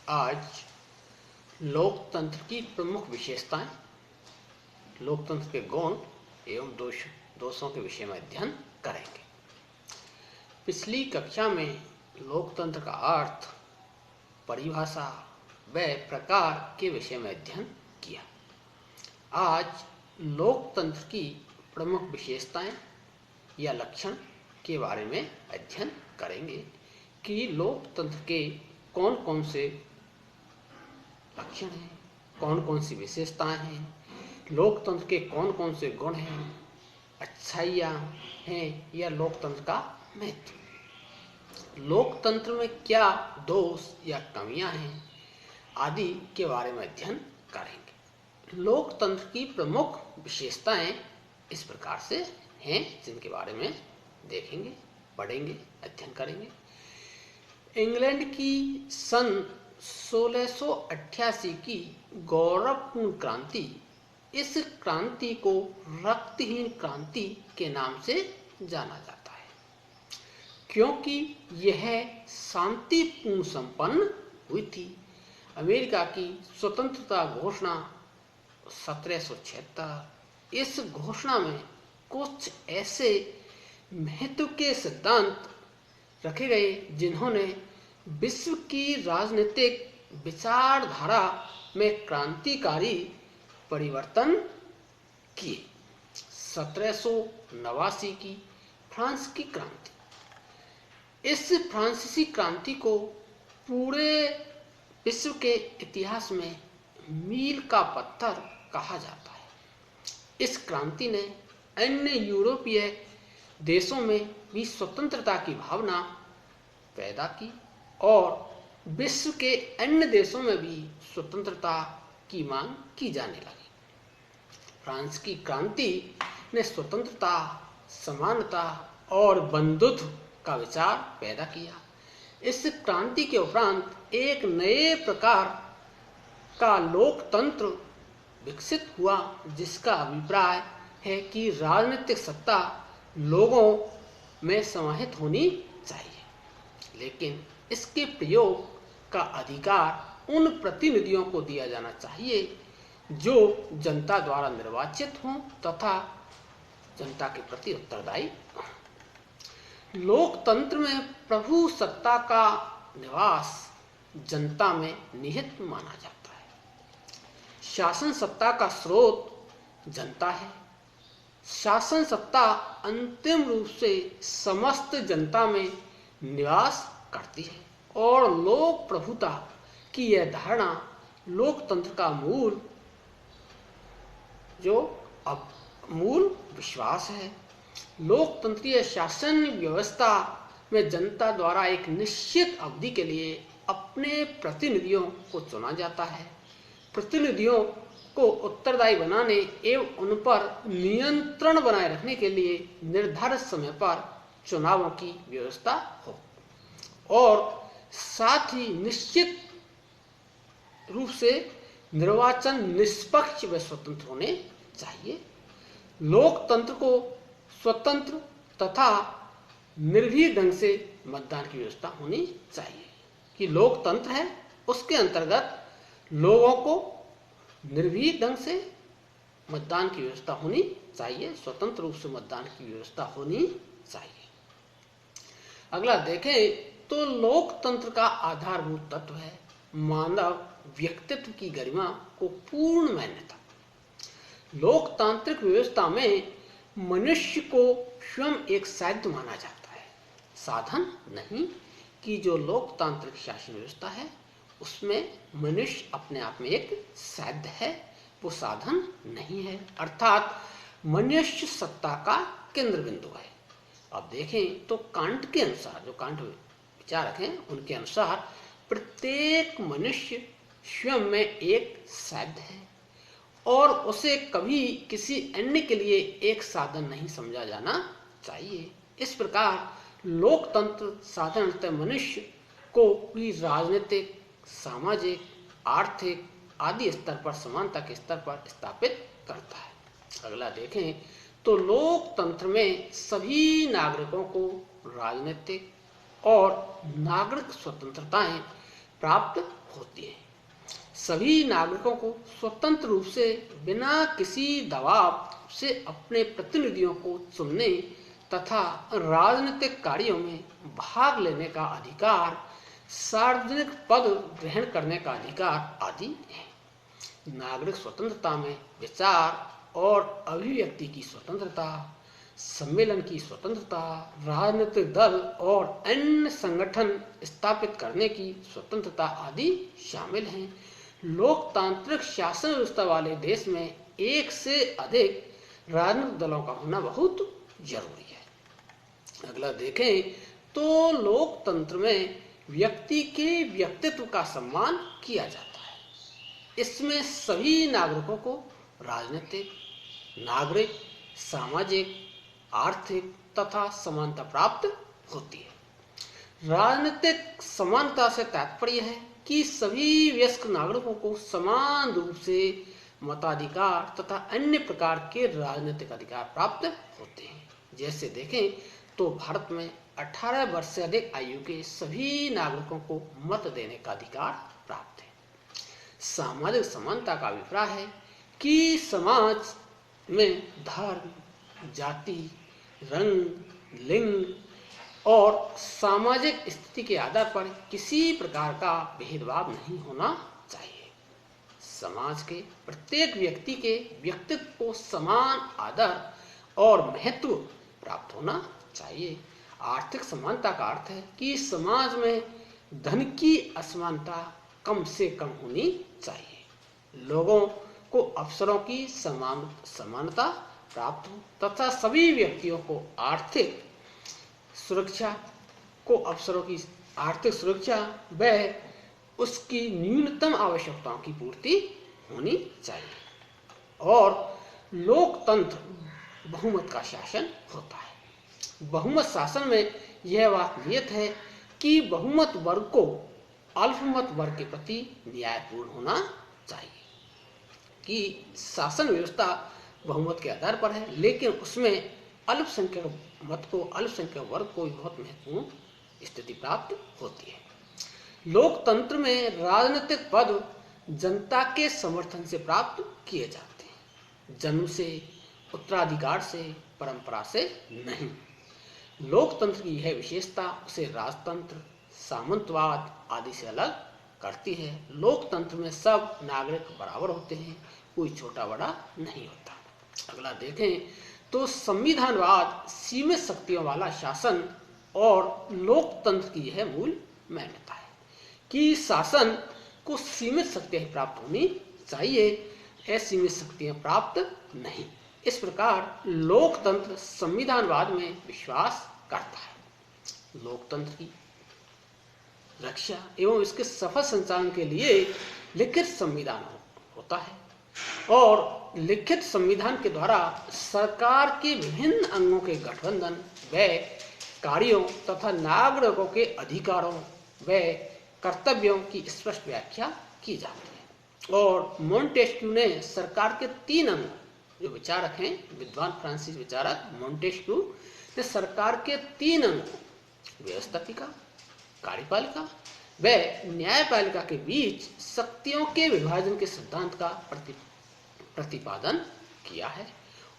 आज लोकतंत्र की प्रमुख विशेषताएं, लोकतंत्र के गुण एवं दोषों के विषय में अध्ययन करेंगे। पिछली कक्षा में लोकतंत्र का अर्थ, परिभाषा व प्रकार के विषय में अध्ययन किया। आज लोकतंत्र की प्रमुख विशेषताएं या लक्षण के बारे में अध्ययन करेंगे कि लोकतंत्र के कौन कौन से लक्षण हैं, कौन कौन सी विशेषताएं हैं, लोकतंत्र के कौन कौन से गुण हैं, अच्छाइयाँ हैं या लोकतंत्र का महत्व, लोकतंत्र में क्या दोष या कमियां हैं आदि के बारे में अध्ययन करेंगे। लोकतंत्र की प्रमुख विशेषताएं इस प्रकार से हैं, जिनके बारे में देखेंगे, पढ़ेंगे, अध्ययन करेंगे। इंग्लैंड की सन 1688 की गौरवपूर्ण क्रांति, इस क्रांति को रक्तहीन क्रांति के नाम से जाना जाता है, क्योंकि यह शांतिपूर्ण संपन्न हुई थी। अमेरिका की स्वतंत्रता घोषणा 1776, इस घोषणा में कुछ ऐसे महत्व के सिद्धांत रखे गए जिन्होंने विश्व की राजनीतिक विचारधारा में क्रांतिकारी परिवर्तन किए। 1789 की फ्रांस की क्रांति, इस फ्रांसीसी क्रांति को पूरे विश्व के इतिहास में मील का पत्थर कहा जाता है। इस क्रांति ने अन्य यूरोपीय देशों में भी स्वतंत्रता की भावना पैदा की और विश्व के अन्य देशों में भी स्वतंत्रता की मांग की जाने लगी। फ्रांस की क्रांति ने स्वतंत्रता, समानता और बंधुत्व का विचार पैदा किया। इस क्रांति के उपरांत एक नए प्रकार का लोकतंत्र विकसित हुआ, जिसका अभिप्राय है कि राजनीतिक सत्ता लोगों में समाहित होनी चाहिए, लेकिन इसके प्रयोग का अधिकार उन प्रतिनिधियों को दिया जाना चाहिए जो जनता द्वारा निर्वाचित हों तथा जनता के प्रति उत्तरदायी हों। लोकतंत्र में प्रभु सत्ता का निवास जनता में निहित माना जाता है। शासन सत्ता का स्रोत जनता है। शासन सत्ता अंतिम रूप से समस्त जनता में निवास करती है और लोक प्रभुता की यह धारणा लोकतंत्र का मूल विश्वास है। लोकतंत्रीय शासन व्यवस्था में जनता द्वारा एक निश्चित अवधि के लिए अपने प्रतिनिधियों को चुना जाता है। प्रतिनिधियों को उत्तरदायी बनाने एवं उन पर नियंत्रण बनाए रखने के लिए निर्धारित समय पर चुनावों की व्यवस्था हो और साथ ही निश्चित रूप से निर्वाचन निष्पक्ष व स्वतंत्र होने चाहिए। लोकतंत्र को स्वतंत्र तथा निर्भीक ढंग से मतदान की व्यवस्था होनी चाहिए। कि लोकतंत्र है, उसके अंतर्गत लोगों को निर्भीक ढंग से मतदान की व्यवस्था होनी चाहिए, स्वतंत्र रूप से मतदान की व्यवस्था होनी चाहिए। अगला देखें तो लोकतंत्र का आधारभूत तत्व है मानव व्यक्तित्व की गरिमा को पूर्ण मान्यता। लोकतांत्रिक व्यवस्था में मनुष्य को स्वयं एक साध्य माना जाता है, साधन नहीं। कि जो लोकतांत्रिक शासन व्यवस्था है उसमें मनुष्य अपने आप में एक साध्य है, वो साधन नहीं है, अर्थात मनुष्य सत्ता का केंद्र बिंदु है। अब देखें तो कांट के अनुसार, जो कांट विचारक हैं उनके अनुसार, प्रत्येक मनुष्य स्वयं में एक साध्य है और उसे कभी किसी अन्य के लिए एक साधन नहीं समझा जाना चाहिए। इस प्रकार लोकतंत्र साधारणतः मनुष्य को भी राजनीतिक, सामाजिक, आर्थिक आदि स्तर पर समानता के स्तर पर स्थापित करता है। अगला देखें तो लोकतंत्र में सभी नागरिकों को राजनीतिक और नागरिक स्वतंत्रताएं प्राप्त होती है। सभी नागरिकों को स्वतंत्र रूप से बिना किसी दबाव से अपने प्रतिनिधियों को चुनने तथा राजनीतिक कार्यों में भाग लेने का अधिकार, सार्वजनिक पद ग्रहण करने का अधिकार आदि है। नागरिक स्वतंत्रता में विचार और अभिव्यक्ति की स्वतंत्रता, सम्मेलन की स्वतंत्रता, राजनीतिक दल और अन्य संगठन स्थापित करने की स्वतंत्रता आदि शामिल हैं। लोकतांत्रिक शासन व्यवस्था वाले देश में एक से अधिक राजनीतिक दलों का होना बहुत जरूरी है। अगला देखें तो लोकतंत्र में व्यक्ति के व्यक्तित्व का सम्मान किया जाता है। इसमें सभी नागरिकों को राजनीतिक, नागरिक, सामाजिक, आर्थिक तथा समानता प्राप्त होती है। राजनीतिक समानता से तात्पर्य है कि सभी वयस्क नागरिकों को समान रूप से मताधिकार तथा अन्य प्रकार के राजनीतिक अधिकार प्राप्त होते हैं। जैसे देखें तो भारत में 18 वर्ष से अधिक आयु के सभी नागरिकों को मत देने का अधिकार प्राप्त है। सामाजिक समानता का अभिप्राय है कि समाज में धर्म, जाति, रंग, लिंग और सामाजिक स्थिति के आधार पर किसी प्रकार का भेदभाव नहीं होना चाहिए। समाज के प्रत्येक व्यक्ति के व्यक्तित्व को समान आदर और महत्व प्राप्त होना चाहिए। आर्थिक समानता का अर्थ है कि समाज में धन की असमानता कम से कम होनी चाहिए, लोगों को अवसरों की समानता प्राप्त हो तथा सभी व्यक्तियों को आर्थिक सुरक्षा व उसकी न्यूनतम आवश्यकताओं की पूर्ति होनी चाहिए। और लोकतंत्र बहुमत का शासन होता है। बहुमत शासन में यह बात नियत है कि बहुमत वर्ग को अल्पमत वर्ग के प्रति न्यायपूर्ण होना चाहिए। कि शासन व्यवस्था बहुमत के आधार पर है, लेकिन उसमें अल्पसंख्यक मत को, अल्पसंख्यक वर्ग को भी बहुत महत्वपूर्ण स्थिति प्राप्त होती है। लोकतंत्र में राजनीतिक पद जनता के समर्थन से प्राप्त किए जाते हैं, जन्म से, उत्तराधिकार से, परंपरा से नहीं। लोकतंत्र की यह विशेषता उसे राजतंत्र, सामंतवाद आदि से अलग करती है। लोकतंत्र में सब नागरिक बराबर होते हैं, कोई छोटा बड़ा नहीं होता। अगला देखें तो संविधानवाद सीमित शक्तियों वाला शासन और लोकतंत्र की यह मूल मान्यता है कि शासन को सीमित शक्तियां प्राप्त होनी चाहिए, असीमित शक्तियां प्राप्त नहीं। इस प्रकार लोकतंत्र संविधानवाद में विश्वास करता है। लोकतंत्र की रक्षा एवं इसके सफल संचालन के लिए लिखित संविधान होता है और लिखित संविधान के द्वारा सरकार के विभिन्न अंगों के गठबंधन व कार्यों तथा नागरिकों के अधिकारों व कर्तव्यों की स्पष्ट व्याख्या की जाती है। और मोंटेस्क्यू ने सरकार के 3 अंग, जो विचारक हैं, विद्वान फ्रांसीसी विचारक मोंटेस्क्यू ने सरकार के 3 अंग, व्यवस्थापिका, कार्यपालिका व न्यायपालिका के बीच शक्तियों के विभाजन के सिद्धांत का प्रतिपादन किया है।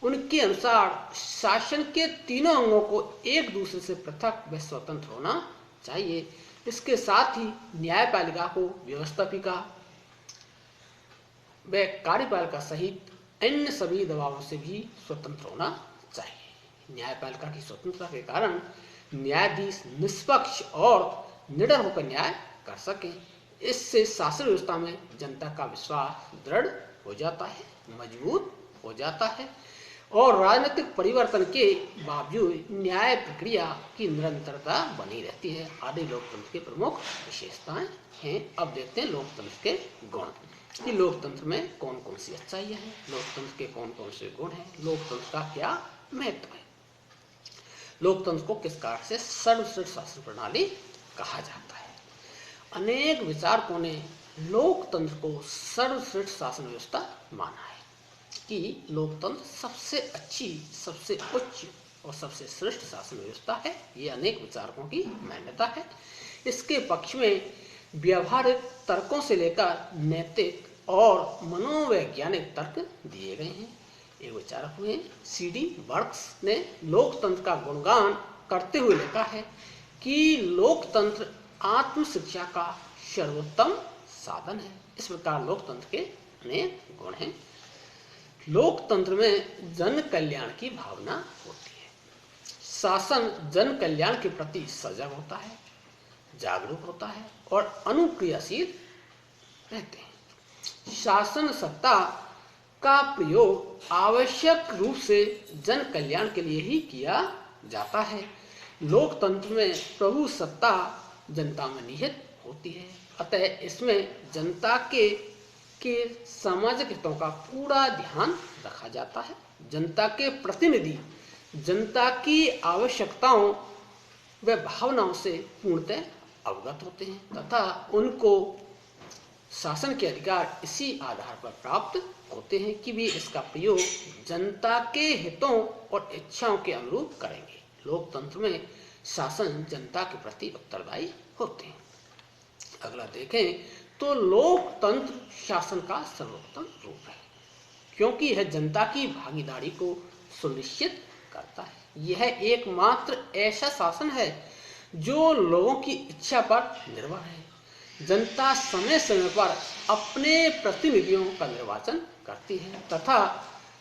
उनके अनुसार शासन के तीनों अंगों को एक दूसरे से पृथक व स्वतंत्र होना चाहिए। इसके साथ ही न्यायपालिका को व्यवस्थापिका व कार्यपालिका सहित अन्य सभी दबावों से भी स्वतंत्र होना चाहिए। न्यायपालिका की स्वतंत्रता के कारण न्यायाधीश निष्पक्ष और निडर होकर न्याय कर सके। इससे शासन व्यवस्था में जनता का विश्वास दृढ़ हो जाता है, मजबूत हो जाता है और राजनीतिक परिवर्तन के बावजूद न्याय प्रक्रिया की निरंतरता बनी रहती है। आदि लोकतंत्र के प्रमुख विशेषताएं हैं। अब देखते हैं लोकतंत्र के गुण कि लोकतंत्र में कौन कौन सी अच्छाइयां हैं, लोकतंत्र के कौन कौन से गुण हैं, लोकतंत्र का क्या महत्व है। लोकतंत्र को किस कारण से सर्वश्रेष्ठ शासन प्रणाली कहा जाता है। अनेक विचारकों ने लोकतंत्र को सर्वश्रेष्ठ शासन व्यवस्था माना है कि लोकतंत्र सबसे अच्छी, सबसे उच्च और सबसे श्रेष्ठ शासन व्यवस्था है। ये अनेक विचारकों की मान्यता है। इसके पक्ष में व्यवहारिक तर्कों से लेकर नैतिक और मनोवैज्ञानिक तर्क दिए गए हैं। एक विचारक हुए सीडी बर्क्स ने लोकतंत्र का गुणगान करते हुए लिखा है कि लोकतंत्र आत्म शिक्षा का सर्वोत्तम साधन है। इस प्रकार लोकतंत्र के अनेक गुण हैं। लोकतंत्र में जन कल्याण की भावना होती है। शासन जन कल्याण के प्रति सजग होता है, जागरूक होता है और अनुक्रियाशील रहते हैं। शासन सत्ता का प्रयोग आवश्यक रूप से जन कल्याण के लिए ही किया जाता है। लोकतंत्र में प्रभु सत्ता जनता में निहित होती है, अतः इसमें जनता के सामाजिक हितों का पूरा ध्यान रखा जाता है। जनता के प्रतिनिधि जनता की आवश्यकताओं व भावनाओं से पूर्णतः अवगत होते हैं तथा उनको शासन के अधिकार इसी आधार पर प्राप्त होते हैं कि वे इसका प्रयोग जनता के हितों और इच्छाओं के अनुरूप करेंगे। लोकतंत्र में शासन जनता के प्रति उत्तरदायी होते हैं। अगला देखें तो लोकतंत्र शासन का सर्वोत्तम रूप है, क्योंकि यह जनता की भागीदारी को सुनिश्चित करता है। यह एकमात्र ऐसा शासन है जो लोगों की इच्छा पर निर्भर है। जनता समय समय पर अपने प्रतिनिधियों का निर्वाचन करती है तथा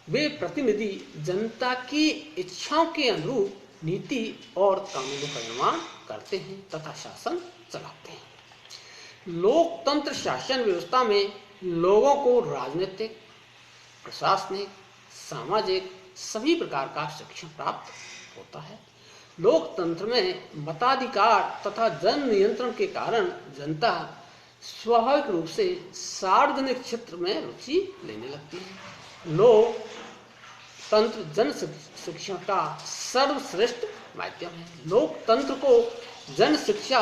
वे प्रतिनिधि जनता की इच्छाओं के अनुरूप नीति और कानूनों का निर्माण करते हैं तथा शासन चलाते हैं। लोकतंत्र शासन व्यवस्था में लोगों को राजनीतिक, प्रशासनिक, सामाजिक सभी प्रकार का शिक्षण प्राप्त होता है। लोकतंत्र में मताधिकार तथा जन नियंत्रण के कारण जनता स्वाभाविक रूप से सार्वजनिक क्षेत्र में रुचि लेने लगती है। लोकतंत्र जन शिक्षण का सर्वश्रेष्ठ माध्यम है। लोकतंत्र को जन शिक्षा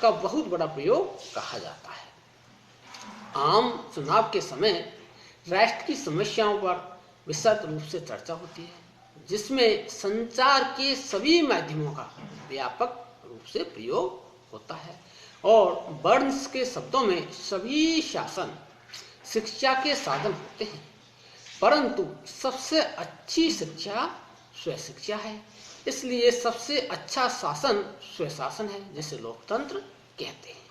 का बहुत बड़ा प्रयोग कहा जाता है। आम चुनाव के समय राष्ट्र की समस्याओं पर विशद रूप से चर्चा होती है, जिसमें संचार के सभी माध्यमों का व्यापक रूप से प्रयोग होता है और बर्न्स के शब्दों में सभी शासन शिक्षा के साधन होते हैं, परंतु सबसे अच्छी शिक्षा स्वशिक्षा है। इसलिए सबसे अच्छा शासन स्वशासन है, जिसे लोकतंत्र कहते हैं।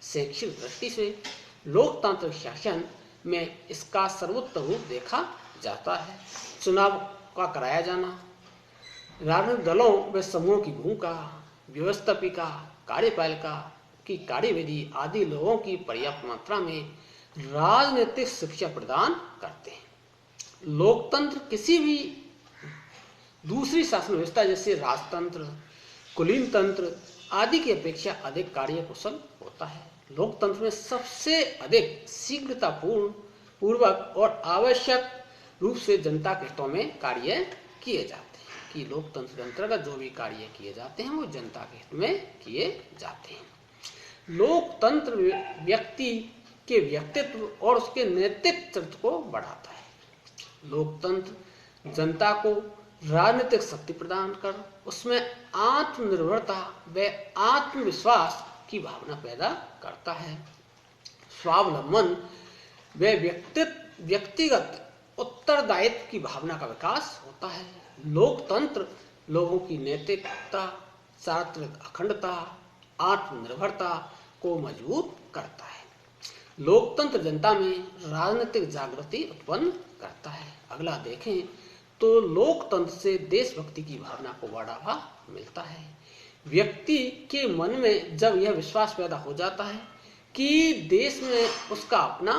शैक्षिक दृष्टि से लोकतांत्रिक शासन में इसका सर्वोत्तम रूप देखा जाता है। चुनाव का कराया जाना, राजनीतिक दलों व समूहों की भूमिका, व्यवस्थापिका, कार्यपालिका की कार्यविधि आदि लोगों की पर्याप्त मात्रा में राजनीतिक शिक्षा प्रदान करते हैं। लोकतंत्र किसी भी दूसरी शासन व्यवस्था जैसे राजतंत्र, कुलीन तंत्र आदि की अपेक्षा अधिक कार्य कुशल होता है। लोकतंत्र में सबसे अधिक शीघ्रता पूर्वक और आवश्यक रूप से जनता के हितों में कार्य किए जाते हैं कि लोकतंत्र के अंतर्गत जो भी कार्य किए जाते हैं वो जनता के हित में किए जाते हैं। लोकतंत्र व्यक्ति के व्यक्तित्व और उसके नैतिक चरित्र को बढ़ाता है। लोकतंत्र जनता को राजनीतिक शक्ति प्रदान कर उसमें आत्मनिर्भरता व आत्मविश्वास की भावना पैदा करता है। स्वावलंबन व व्यक्तिगत उत्तरदायित्व की भावना का विकास होता है। लोकतंत्र लोगों की नैतिकता, चारित्रिक अखंडता, आत्मनिर्भरता को मजबूत करता है। लोकतंत्र जनता में राजनीतिक जागृति उत्पन्न करता है। अगला देखें तो लोकतंत्र से देशभक्ति की भावना को बढ़ावा मिलता है। व्यक्ति के मन में जब यह विश्वास पैदा हो जाता है कि देश में उसका अपना